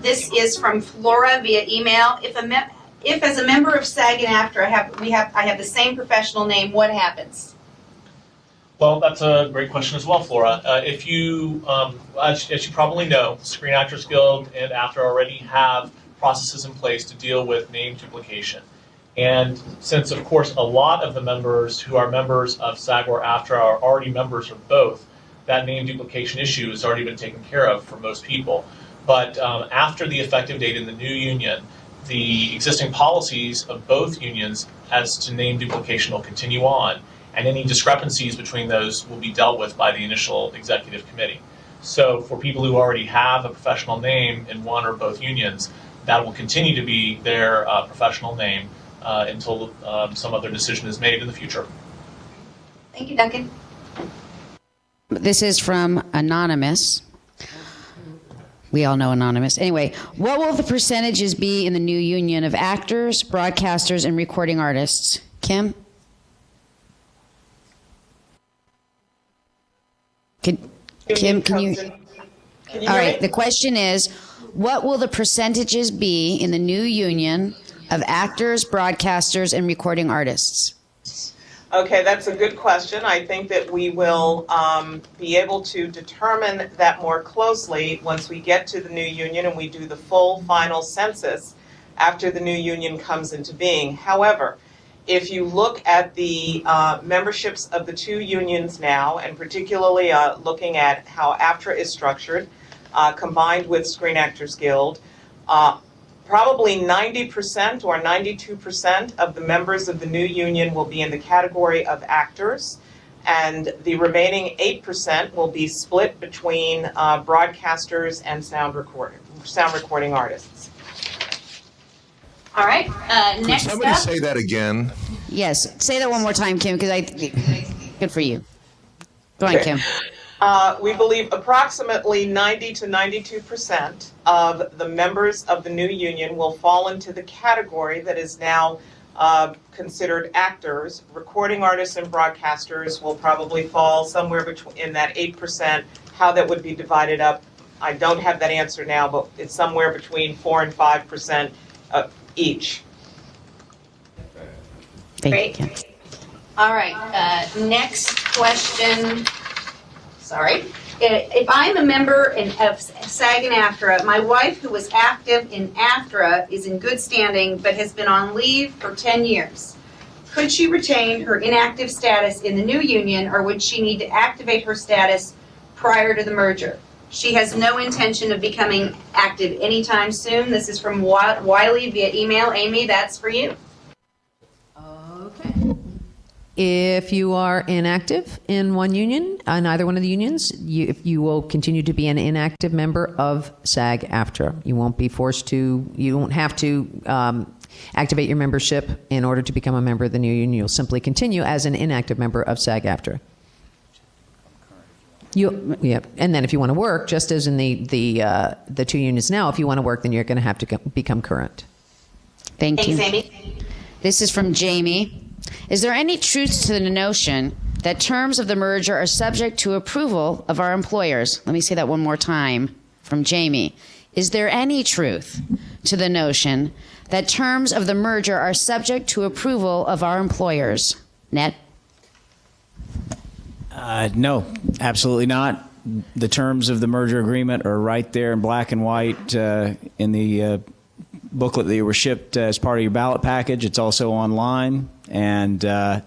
This is from Flora via email. If as a member of SAG-AFTRA I have the same professional name, what happens? Well, that's a great question as well, Flora. If you, as you probably know, Screen Actors Guild and AFTRA already have processes in place to deal with name duplication. And since, of course, a lot of the members who are members of SAG or AFTRA are already members of both, that name duplication issue has already been taken care of for most people. But after the effective date in the new union, the existing policies of both unions as to name duplication will continue on, and any discrepancies between those will be dealt with by the initial executive committee. So for people who already have a professional name in one or both unions, that will continue to be their professional name until some other decision is made in the future. Thank you, Duncan. This is from Anonymous. We all know Anonymous. Anyway, what will the percentages be in the new union of actors, broadcasters, and recording artists? Kim? Kim, can you? All right, the question is, what will the percentages be in the new union of actors, broadcasters, and recording artists? Okay, that's a good question. I think that we will be able to determine that more closely once we get to the new union and we do the full final census after the new union comes into being. However, if you look at the memberships of the two unions now, and particularly looking at how AFTRA is structured, combined with Screen Actors Guild, probably 90% or 92% of the members of the new union will be in the category of actors, and the remaining 8% will be split between broadcasters and sound recording artists. All right, next Can somebody up. say that again? Yes, say that one more time, Kim, because good for you. Go on, Kim. We believe approximately 90 to 92% of the members of the new union will fall into the category that is now considered actors. Recording artists and broadcasters will probably fall somewhere between in that 8%. How that would be divided up, I don't have that answer now, but it's somewhere between 4 and 5% each. Thank you. All right, next question. Sorry. If I'm a member of SAG and AFTRA, my wife, who was active in AFTRA, is in good standing but has been on leave for 10 years. Could she retain her inactive status in the new union, or would she need to activate her status prior to the merger? She has no intention of becoming active anytime soon. This is from Wiley via email. Amy, that's for you. Okay. If you are inactive in one union, in either one of the unions, you will continue to be an inactive member of SAG-AFTRA. You won't be forced to, you won't have to activate your membership in order to become a member of the new union. You'll simply continue as an inactive member of SAG-AFTRA. Yeah, and then if you want to work, just as in the two unions now, if you want to work, then you're going to have to become current. Thank you. Thanks, Amy. This is from Jamie. Is there any truth to the notion that terms of the merger are subject to approval of our employers? Let me say that one more time from Jamie. Is there any truth to the notion that terms of the merger are subject to approval of our employers? Ned? No, absolutely not. The terms of the merger agreement are right there in black and white in the booklet that you were shipped as part of your ballot package. It's also online, and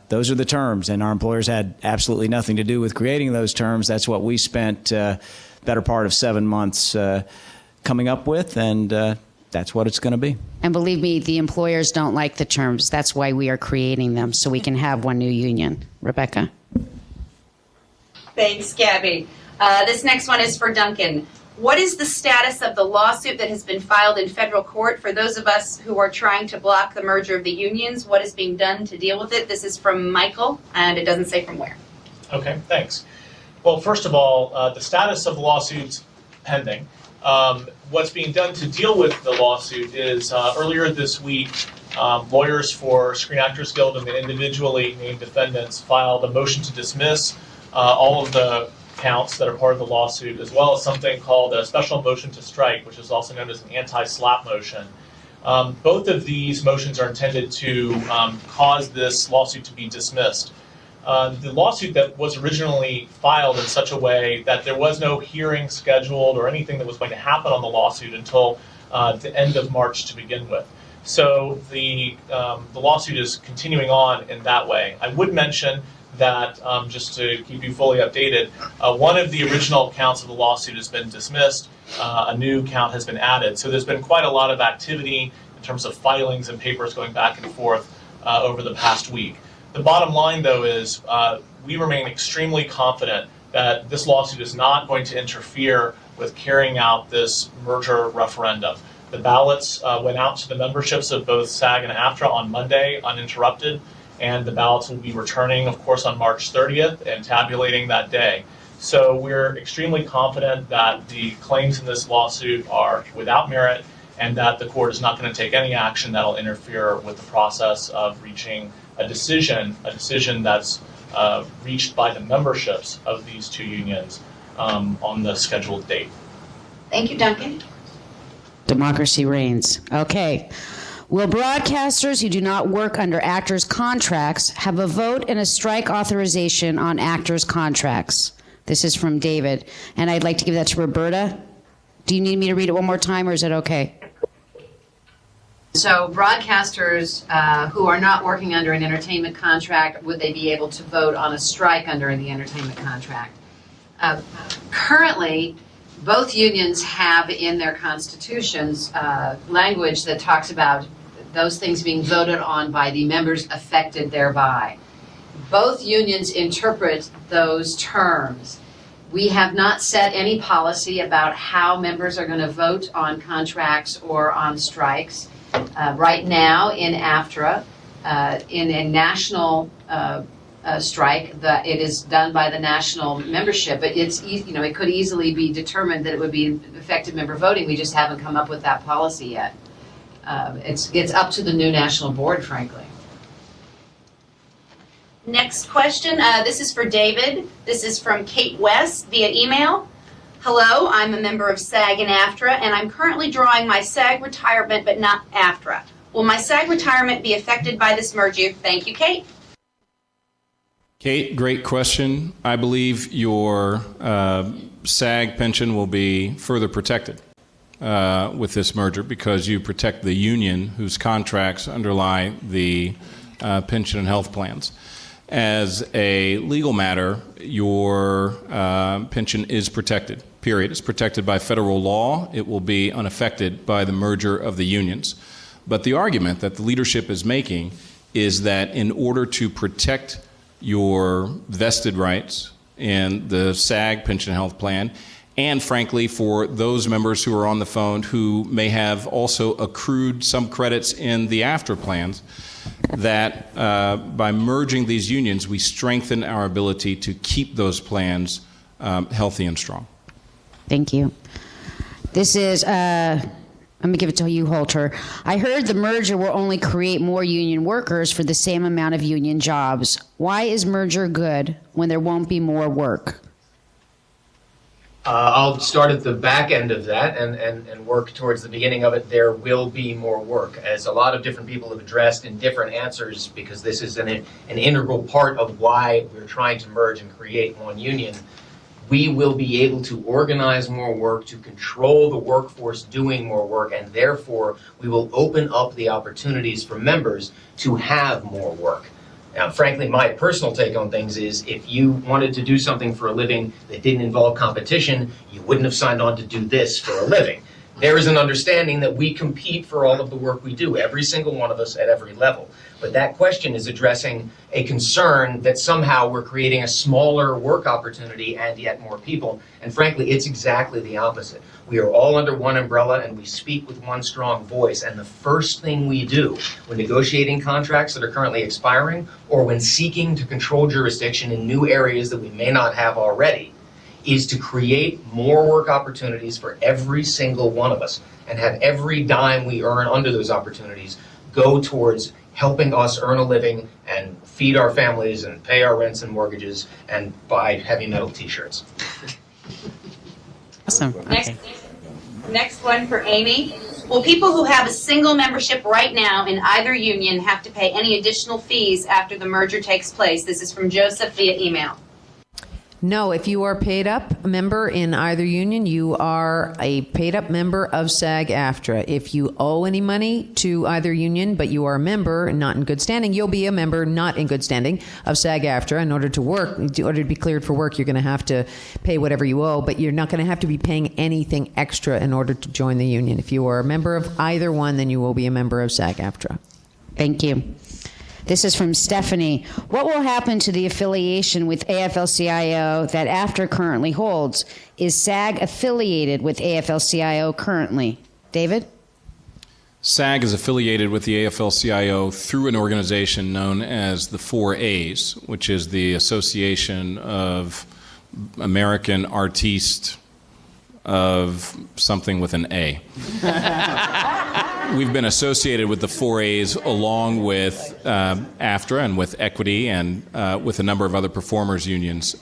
those are the terms, and our employers had absolutely nothing to do with creating those terms. That's what we spent better part of 7 months coming up with, and that's what it's going to be. And believe me, the employers don't like the terms. That's why we are creating them, so we can have one new union. Rebecca? Thanks, Gabby. This next one is for Duncan. What is the status of the lawsuit that has been filed in federal court for those of us who are trying to block the merger of the unions? What is being done to deal with it? This is from Michael, and it doesn't say from where. Okay, thanks. Well, first of all, the status of the lawsuit's pending. What's being done to deal with the lawsuit is earlier this week, lawyers for Screen Actors Guild and the individually named defendants filed a motion to dismiss all of the counts that are part of the lawsuit, as well as something called a special motion to strike, which is also known as an anti-SLAPP motion. Both of these motions are intended to cause this lawsuit to be dismissed. The lawsuit that was originally filed in such a way that there was no hearing scheduled or anything that was going to happen on the lawsuit until the end of March to begin with. So the lawsuit is continuing on in that way. I would mention that, just to keep you fully updated, one of the original counts of the lawsuit has been dismissed. A new count has been added. So there's been quite a lot of activity in terms of filings and papers going back and forth over the past week. The bottom line, though, is we remain extremely confident that this lawsuit is not going to interfere with carrying out this merger referendum. The ballots went out to the memberships of both SAG and AFTRA on Monday uninterrupted, and the ballots will be returning, of course, on March 30th and tabulating that day. So we're extremely confident that the claims in this lawsuit are without merit and that the court is not going to take any action that will interfere with the process of reaching a decision that's reached by the memberships of these two unions on the scheduled date. Thank you, Duncan. Democracy reigns. Okay. Will broadcasters who do not work under actors' contracts have a vote and a strike authorization on actors' contracts? This is from David, and I'd like to give that to Roberta. Do you need me to read it one more time, or is it okay? So broadcasters who are not working under an entertainment contract, would they be able to vote on a strike under the entertainment contract? Currently, both unions have in their constitutions language that talks about those things being voted on by the members affected thereby. Both unions interpret those terms. We have not set any policy about how members are going to vote on contracts or on strikes. Right now in AFTRA, in a national strike, it is done by the national membership, but it could easily be determined that it would be effective member voting. We just haven't come up with that policy yet. It's up to the new national board, frankly. Next question. This is for David. This is from Kate West via email. Hello, I'm a member of SAG and AFTRA, and I'm currently drawing my SAG retirement, but not AFTRA. Will my SAG retirement be affected by this merger? Thank you, Kate. Kate, great question. I believe your SAG pension will be further protected with this merger because you protect the union whose contracts underlie the pension and health plans. As a legal matter, your pension is protected, period. It's protected by federal law. It will be unaffected by the merger of the unions. But the argument that the leadership is making is that in order to protect your vested rights in the SAG pension health plan, and frankly, for those members who are on the phone who may have also accrued some credits in the AFTRA plans, that by merging these unions, we strengthen our ability to keep those plans healthy and strong. Thank you. This is, let me give it to you, Holter. I heard the merger will only create more union workers for the same amount of union jobs. Why is merger good when there won't be more work? I'll start at the back end of that and work towards the beginning of it. There will be more work, as a lot of different people have addressed in different answers, because this is an integral part of why we're trying to merge and create one union. We will be able to organize more work, to control the workforce doing more work, and therefore we will open up the opportunities for members to have more work. Now, frankly, my personal take on things is if you wanted to do something for a living that didn't involve competition, you wouldn't have signed on to do this for a living. There is an understanding that we compete for all of the work we do, every single one of us at every level. But that question is addressing a concern that somehow we're creating a smaller work opportunity and yet more people. And frankly, it's exactly the opposite. We are all under one umbrella and we speak with one strong voice. And the first thing we do when negotiating contracts that are currently expiring or when seeking to control jurisdiction in new areas that we may not have already is to create more work opportunities for every single one of us and have every dime we earn under those opportunities go towards helping us earn a living and feed our families and pay our rents and mortgages and buy heavy metal t-shirts. Awesome. Next, Okay. next one for Amy. Will people who have a single membership right now in either union have to pay any additional fees after the merger takes place? This is from Joseph via email. No, if you are paid up member in either union, you are a paid up member of SAG-AFTRA. If you owe any money to either union, but you are a member not in good standing, you'll be a member not in good standing of SAG-AFTRA. In order to work, in order to be cleared for work, you're going to have to pay whatever you owe, but you're not going to have to be paying anything extra in order to join the union. If you are a member of either one, then you will be a member of SAG-AFTRA. Thank you. This is from Stephanie. What will happen to the affiliation with AFL-CIO that AFTRA currently holds? Is SAG affiliated with AFL-CIO currently? David? SAG is affiliated with the AFL-CIO through an organization known as the 4A's, which is the Association of American Artistes of something with an A. We've been associated with the 4A's along with AFTRA and with Equity and with a number of other performers unions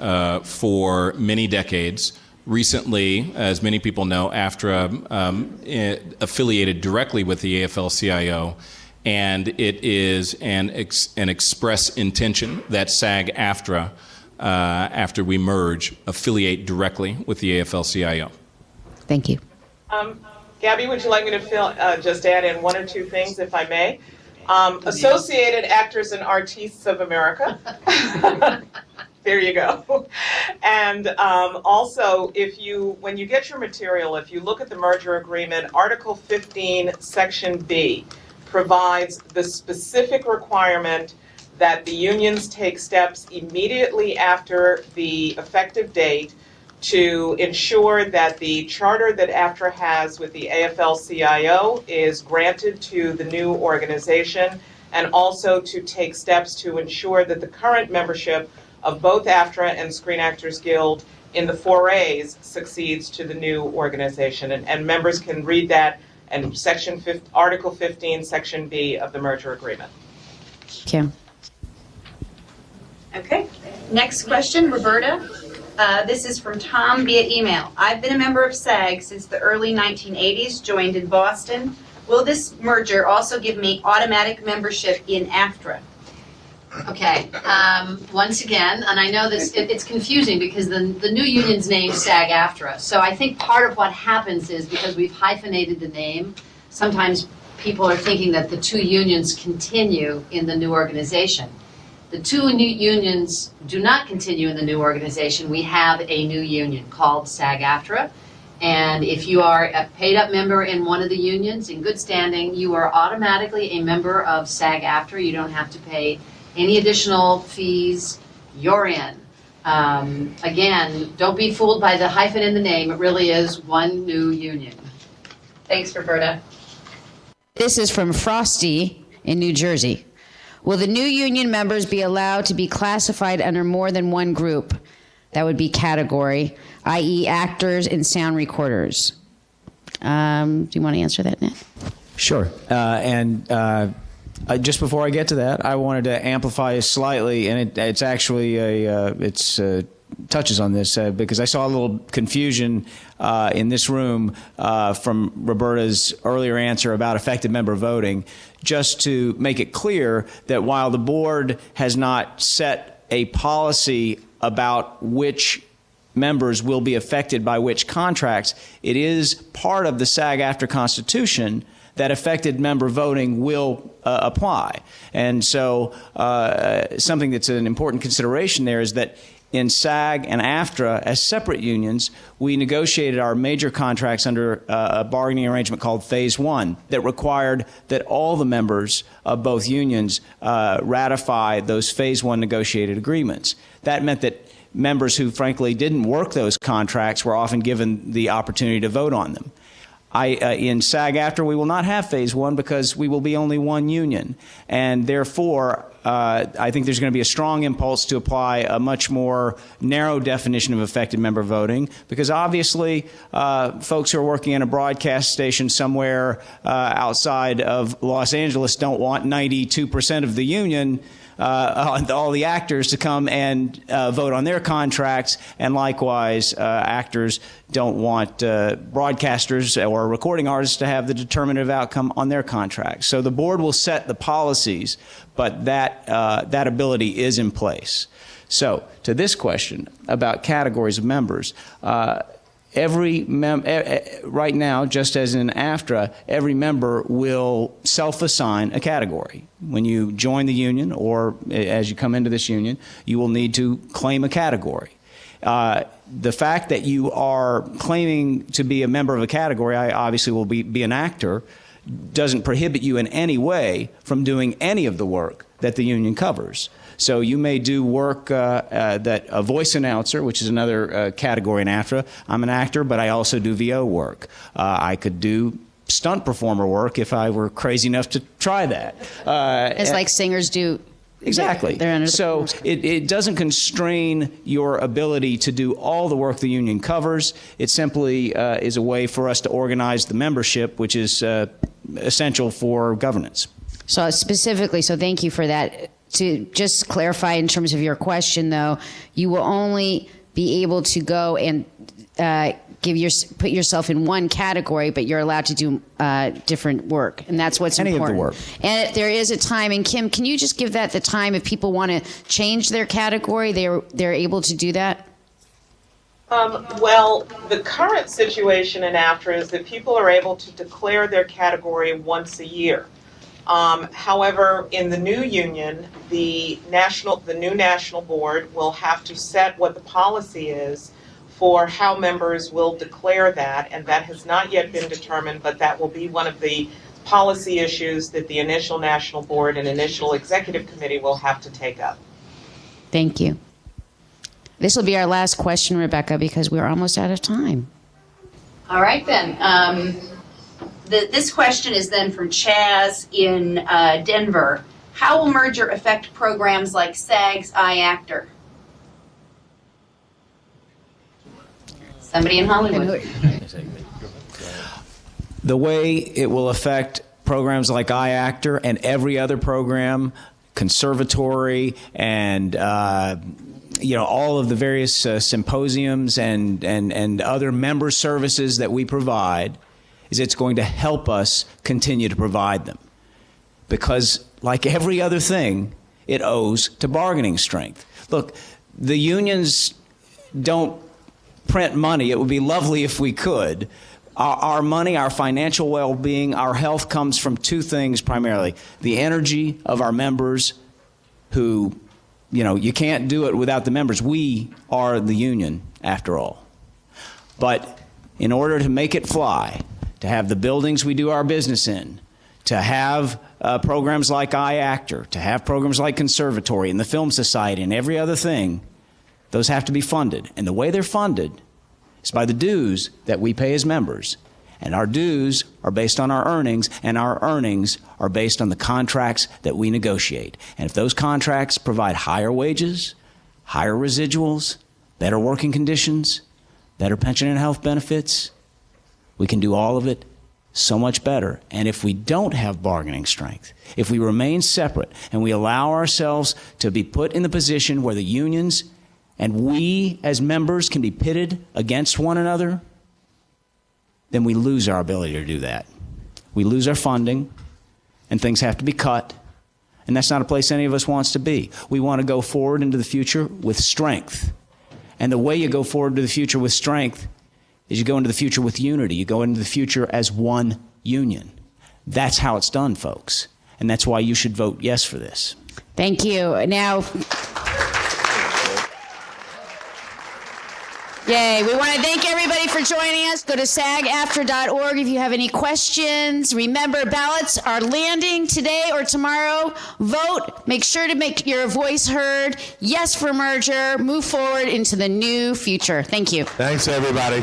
for many decades. Recently, as many people know, AFTRA affiliated directly with the AFL-CIO, and it is an express intention that SAG-AFTRA, after we merge, affiliate directly with the AFL-CIO. Thank you. Gabby, would you like me to just add in one or two things, if I may? Associated Actors and Artists of America. There you go. And also, when you get your material, if you look at the merger agreement, Article 15, Section B provides the specific requirement that the unions take steps immediately after the effective date to ensure that the charter that AFTRA has with the AFL-CIO is granted to the new organization, and also to take steps to ensure that the current membership of both AFTRA and Screen Actors Guild in the 4A's succeeds to the new organization. And members can read that in Article 15, Section B of the merger agreement. Kim. Okay. Next question, Roberta. This is from Tom via email. I've been a member of SAG since the early 1980s, joined in Boston. Will this merger also give me automatic membership in AFTRA? Okay, once again, and I know this, it's confusing because the new union's named SAG-AFTRA. So I think part of what happens is because we've hyphenated the name, sometimes people are thinking that the two unions continue in the new organization. The two new unions do not continue in the new organization. We have a new union called SAG-AFTRA. And if you are a paid-up member in one of the unions in good standing, you are automatically a member of SAG-AFTRA. You don't have to pay any additional fees. You're in. Again, don't be fooled by the hyphen in the name. It really is one new union. Thanks, Roberta. This is from Frosty in New Jersey. Will the new union members be allowed to be classified under more than one group? That would be category, i.e. actors and sound recorders. Do you want to answer that, Ned? Sure. Just before I get to that, I wanted to amplify slightly, and it's actually touches on this because I saw a little confusion in this room from Roberta's earlier answer about effective member voting. Just to make it clear that while the board has not set a policy about which members will be affected by which contracts, it is part of the SAG-AFTRA Constitution that affected member voting will apply. And so something that's an important consideration there is that in SAG and AFTRA, as separate unions, we negotiated our major contracts under a bargaining arrangement called Phase 1 that required that all the members of both unions ratify those Phase 1 negotiated agreements. That meant that members who, frankly, didn't work those contracts were often given the opportunity to vote on them. In SAG-AFTRA, we will not have Phase 1 because we will be only one union. And therefore, I think there's going to be a strong impulse to apply a much more narrow definition of effective member voting because obviously folks who are working in a broadcast station somewhere outside of Los Angeles don't want 92% of the union all the actors to come and vote on their contracts, and likewise, actors don't want broadcasters or recording artists to have the determinative outcome on their contracts. So the board will set the policies, but that ability is in place. So to this question about categories of members, right now, just as in AFTRA, every member will self-assign a category. When you join the union or as you come into this union, you will need to claim a category. The fact that you are claiming to be a member of a category, I obviously will be an actor, doesn't prohibit you in any way from doing any of the work that the union covers. So you may do work that a voice announcer, which is another category in AFTRA. I'm an actor, but I also do VO work. I could do stunt performer work if I were crazy enough to try that. It's like singers do. Exactly. They're under the so it doesn't constrain your ability to do all the work the union covers. It simply is a way for us to organize the membership, which is essential for governance. So specifically, so thank you for that. To just clarify in terms of your question, though, you will only be able to go and put yourself in one category, but you're allowed to do different work, and that's what's important. Any of the work. And there is a time. And Kim, can you just give that the time if people want to change their category, they're able to do that? Well, the current situation in AFTRA is that people are able to declare their category once a year. However, in the new union, the new national board will have to set what the policy is for how members will declare that, and that has not yet been determined, but that will be one of the policy issues that the initial national board and initial executive committee will have to take up. Thank you. This will be our last question, Rebecca, because we're almost out of time. All right, then. This question is then from Chaz in Denver. How will merger affect programs like SAG's iActor? Somebody in Hollywood. The way it will affect programs like iActor and every other program, conservatory, and all of the various symposiums and other member services that we provide, is it's going to help us continue to provide them. Because like every other thing, it owes to bargaining strength. Look, the unions don't print money. It would be lovely if we could. Our money, our financial well-being, our health comes from two things primarily. The energy of our members who, you can't do it without the members. We are the union, after all. But in order to make it fly, to have the buildings we do our business in, to have programs like iActor, to have programs like Conservatory and the Film Society and every other thing, those have to be funded. And the way they're funded is by the dues that we pay as members. And our dues are based on our earnings, and our earnings are based on the contracts that we negotiate. And if those contracts provide higher wages, higher residuals, better working conditions, better pension and health benefits, we can do all of it so much better. And if we don't have bargaining strength, if we remain separate and we allow ourselves to be put in the position where the unions and we as members can be pitted against one another, then we lose our ability to do that. We lose our funding, and things have to be cut, and that's not a place any of us wants to be. We want to go forward into the future with strength. And the way you go forward to the future with strength is you go into the future with unity. You go into the future as one union. That's how it's done, folks. And that's why you should vote yes for this. Thank you. Now, yay. We want to thank everybody for joining us. Go to SAG-AFTRA.org if you have any questions. Remember, ballots are landing today or tomorrow. Vote. Make sure to make your voice heard. Yes for merger. Move forward into the new future. Thank you. Thanks, everybody.